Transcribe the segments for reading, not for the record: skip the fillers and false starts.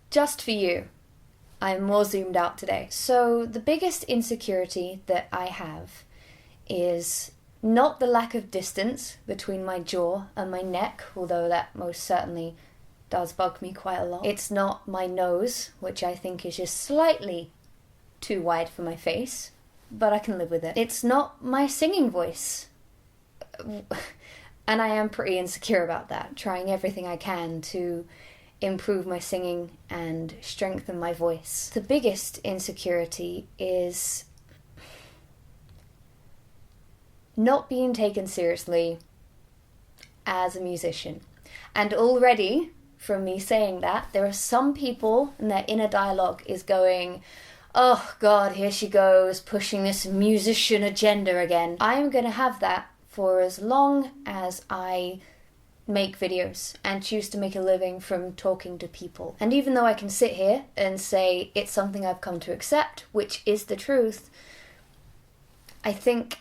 Just for you, I'm more zoomed out today. So the biggest insecurity that I have is not the lack of distance between my jaw and my neck, although that most certainly does bug me quite a lot. It's not my nose, which I think is just slightly too wide for my face, but I can live with it. It's not my singing voice. And I am pretty insecure about that, trying everything I can to improve my singing and strengthen my voice. The biggest insecurity is not being taken seriously as a musician. And already, from me saying that, there are some people and their inner dialogue is going, oh God, here she goes, pushing this musician agenda again. I'm going to have that for as long as I make videos and choose to make a living from talking to people. And even though I can sit here and say it's something I've come to accept, which is the truth, I think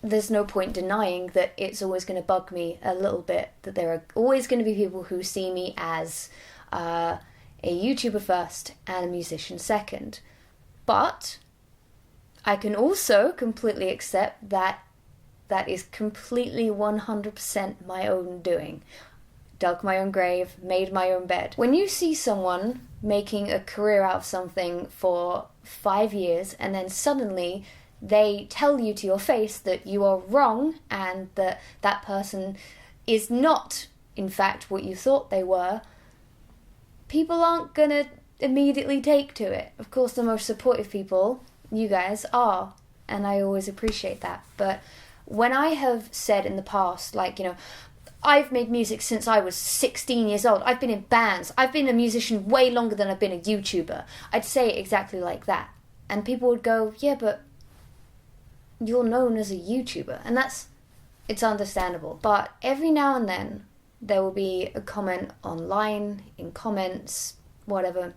there's no point denying that it's always going to bug me a little bit, that there are always going to be people who see me as a YouTuber first and a musician second. But I can also completely accept that that is completely 100% my own doing. Dug my own grave, made my own bed. When you see someone making a career out of something for 5 years and then suddenly they tell you to your face that you are wrong and that that person is not, in fact, what you thought they were, people aren't gonna immediately take to it. Of course, the most supportive people, you guys, are, and I always appreciate that. But when I have said in the past, like, you know, I've made music since I was 16 years old, I've been in bands, I've been a musician way longer than I've been a YouTuber, I'd say it exactly like that. And people would go, yeah, but you're known as a YouTuber. And it's understandable. But every now and then, there will be a comment online, in comments, whatever,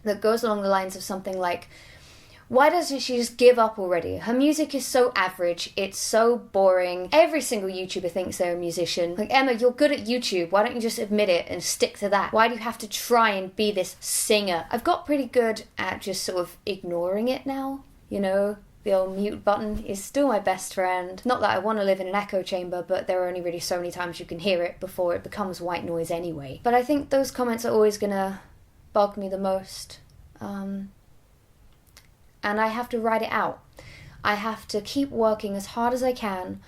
that goes along the lines of something like, why doesn't she just give up already? Her music is so average, it's so boring. Every single YouTuber thinks they're a musician. Like, Emma, you're good at YouTube, why don't you just admit it and stick to that? Why do you have to try and be this singer? I've got pretty good at just sort of ignoring it now, you know? The old mute button is still my best friend. Not that I want to live in an echo chamber, but there are only really so many times you can hear it before it becomes white noise anyway. But I think those comments are always gonna bug me the most. And I have to write it out. I have to keep working as hard as I can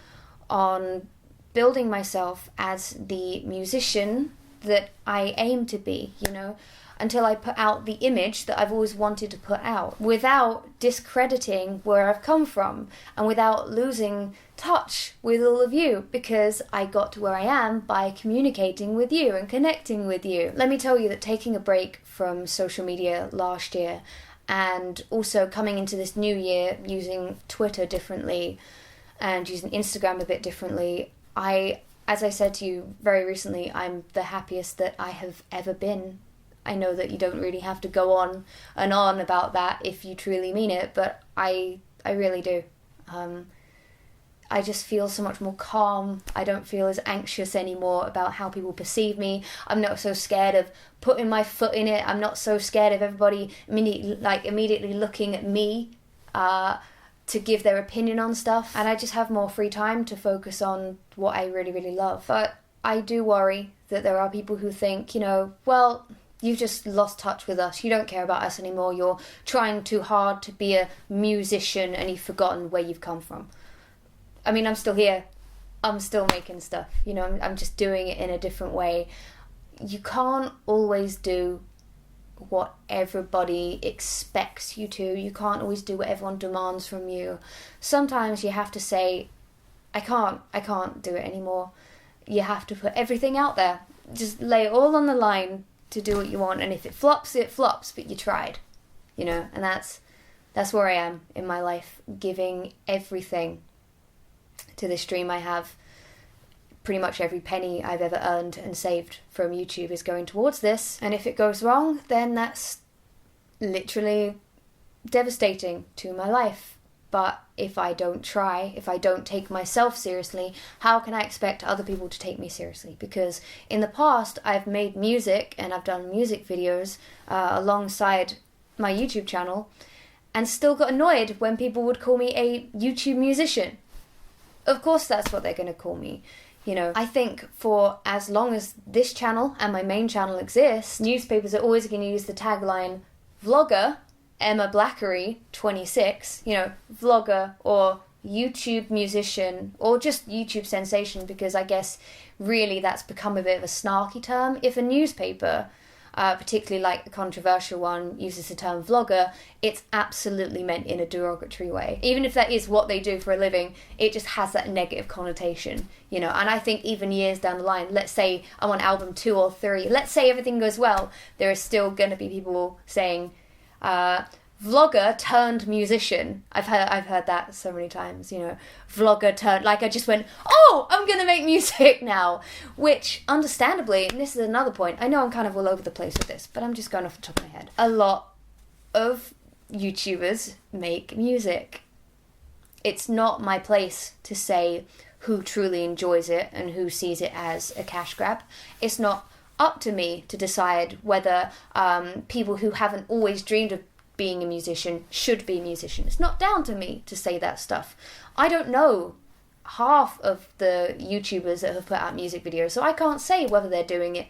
on building myself as the musician that I aim to be, you know, until I put out the image that I've always wanted to put out, without discrediting where I've come from and without losing touch with all of you, because I got to where I am by communicating with you and connecting with you. Let me tell you that taking a break from social media last year and also coming into this new year using Twitter differently and using Instagram a bit differently, as I said to you very recently, I'm the happiest that I have ever been. I know that you don't really have to go on and on about that if you truly mean it, but I really do. I just feel so much more calm. I don't feel as anxious anymore about how people perceive me. I'm not so scared of putting my foot in it. I'm not so scared of everybody immediately looking at me to give their opinion on stuff. And I just have more free time to focus on what I really, really love. But I do worry that there are people who think, you know, well, you've just lost touch with us. You don't care about us anymore. You're trying too hard to be a musician and you've forgotten where you've come from. I mean, I'm still here. I'm still making stuff. You know, I'm just doing it in a different way. You can't always do what everybody expects you to. You can't always do what everyone demands from you. Sometimes you have to say, I can't do it anymore. You have to put everything out there. Just lay it all on the line to do what you want. And if it flops, it flops, but you tried. You know, and that's where I am in my life, giving everything to this dream I have. Pretty much every penny I've ever earned and saved from YouTube is going towards this. And if it goes wrong, then that's literally devastating to my life. But if I don't try, if I don't take myself seriously, how can I expect other people to take me seriously? Because in the past, I've made music and I've done music videos alongside my YouTube channel, and still got annoyed when people would call me a YouTube musician. Of course that's what they're going to call me. You know, I think for as long as this channel and my main channel exists, newspapers are always going to use the tagline, vlogger, Emma Blackery, 26, you know, vlogger or YouTube musician or just YouTube sensation, because I guess really that's become a bit of a snarky term. If a newspaper, particularly like a controversial one, uses the term vlogger, it's absolutely meant in a derogatory way. Even if that is what they do for a living, it just has that negative connotation, you know. And I think even years down the line, let's say I'm on album 2 or 3, let's say everything goes well, there is still going to be people saying, vlogger turned musician. I've heard that so many times, you know, vlogger turned, like I just went, oh, I'm gonna make music now, which understandably, and this is another point, I know I'm kind of all over the place with this, but I'm just going off the top of my head. A lot of YouTubers make music. It's not my place to say who truly enjoys it and who sees it as a cash grab. It's not up to me to decide whether people who haven't always dreamed of being a musician should be a musician. It's not down to me to say that stuff. I don't know half of the YouTubers that have put out music videos, so I can't say whether they're doing it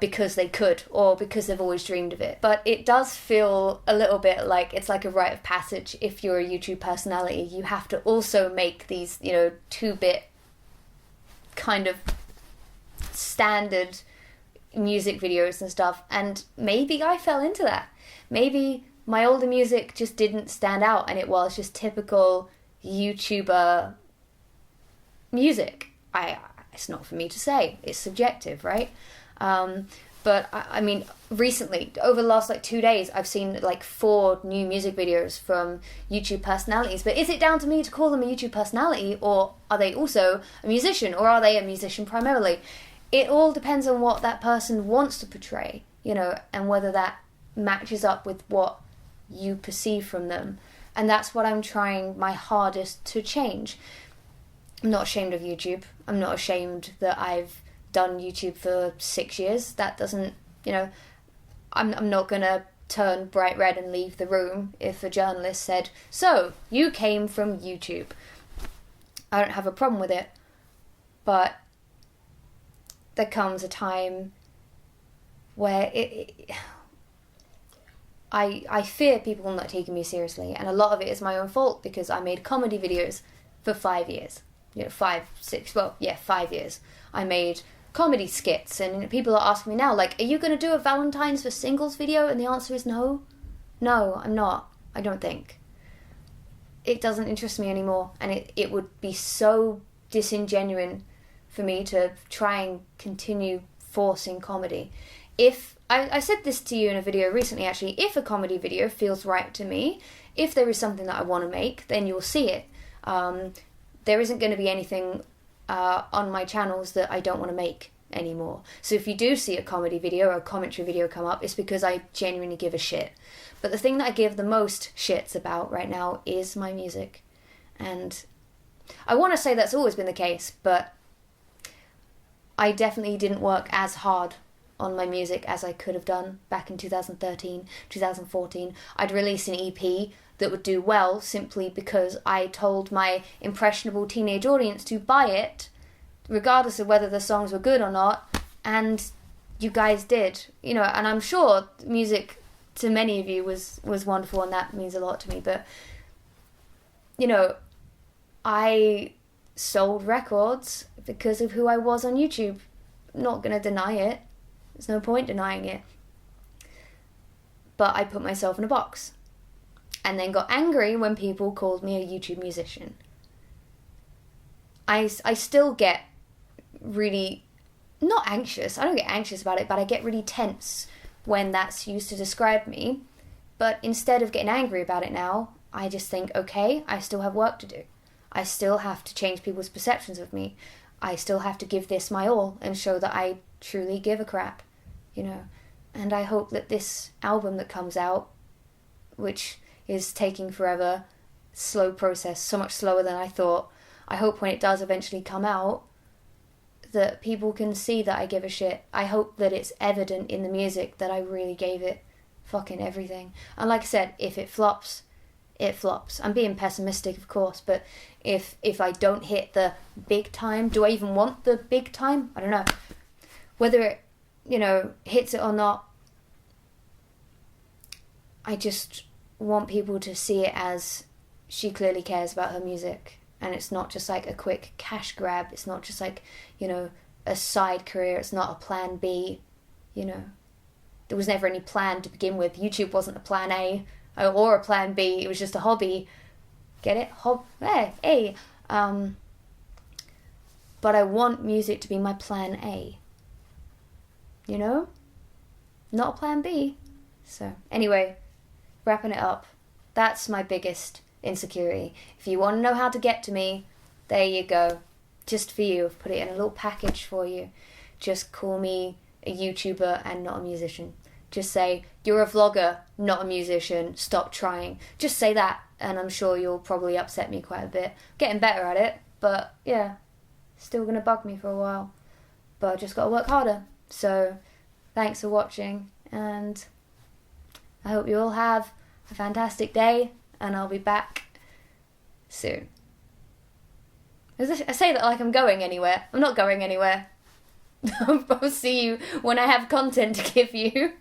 because they could or because they've always dreamed of it. But it does feel a little bit like it's like a rite of passage. If you're a YouTube personality, you have to also make these, you know, 2-bit kind of standard music videos and stuff, and maybe I fell into that. Maybe my older music just didn't stand out and it was just typical YouTuber music. It's not for me to say. It's subjective, right? But I mean, recently, over the last 2 days, I've seen 4 new music videos from YouTube personalities. But is it down to me to call them a YouTube personality, or are they also a musician, or are they a musician primarily? It all depends on what that person wants to portray, you know, and whether that matches up with what you perceive from them. And that's what I'm trying my hardest to change. I'm not ashamed of YouTube. I'm not ashamed that I've done YouTube for 6 years. That doesn't, you know, I'm not gonna turn bright red and leave the room if a journalist said, so you came from YouTube. I don't have a problem with it, but there comes a time where I fear people not taking me seriously, and a lot of it is my own fault because I made comedy videos for 5 years. You know, 5 years. I made comedy skits, and people are asking me now, are you going to do a Valentine's for Singles video? And the answer is no. No, I'm not. I don't think. It doesn't interest me anymore, and it would be so disingenuous for me to try and continue forcing comedy. If I said this to you in a video recently, actually, if a comedy video feels right to me, if there is something that I want to make, then you'll see it. There isn't going to be anything on my channels that I don't want to make anymore. So if you do see a comedy video or a commentary video come up, it's because I genuinely give a shit. But the thing that I give the most shits about right now is my music. And I want to say that's always been the case, but I definitely didn't work as hard on my music as I could have done back in 2013, 2014. I'd release an EP that would do well simply because I told my impressionable teenage audience to buy it, regardless of whether the songs were good or not, and you guys did. You know, and I'm sure music to many of you was wonderful, and that means a lot to me, but, you know, I sold records because of who I was on YouTube. I'm not going to deny it. There's no point denying it. But I put myself in a box. And then got angry when people called me a YouTube musician. I still get really, not anxious. I don't get anxious about it, but I get really tense when that's used to describe me. But instead of getting angry about it now, I just think, okay, I still have work to do. I still have to change people's perceptions of me. I still have to give this my all and show that I truly give a crap, you know. And I hope that this album that comes out, which is taking forever, slow process, so much slower than I thought. I hope when it does eventually come out that people can see that I give a shit. I hope that it's evident in the music that I really gave it fucking everything. And like I said, if it flops, it flops. I'm being pessimistic, of course, but if I don't hit the big time, do I even want the big time? I don't know. Whether it, hits it or not, I just want people to see it as she clearly cares about her music. And it's not just like a quick cash grab. It's not just like, a side career. It's not a plan B, There was never any plan to begin with. YouTube wasn't a plan A or a plan B. It was just a hobby. Get it? Hey. But I want music to be my plan A. Not a plan B. So, anyway, wrapping it up. That's my biggest insecurity. If you want to know how to get to me, there you go. Just for you. I've put it in a little package for you. Just call me a YouTuber and not a musician. Just say, you're a vlogger, not a musician, stop trying. Just say that, and I'm sure you'll probably upset me quite a bit. Getting better at it, but yeah, still gonna bug me for a while. But I just gotta work harder. So, thanks for watching, and I hope you all have a fantastic day, and I'll be back soon. I say that like I'm going anywhere. I'm not going anywhere. I'll see you when I have content to give you.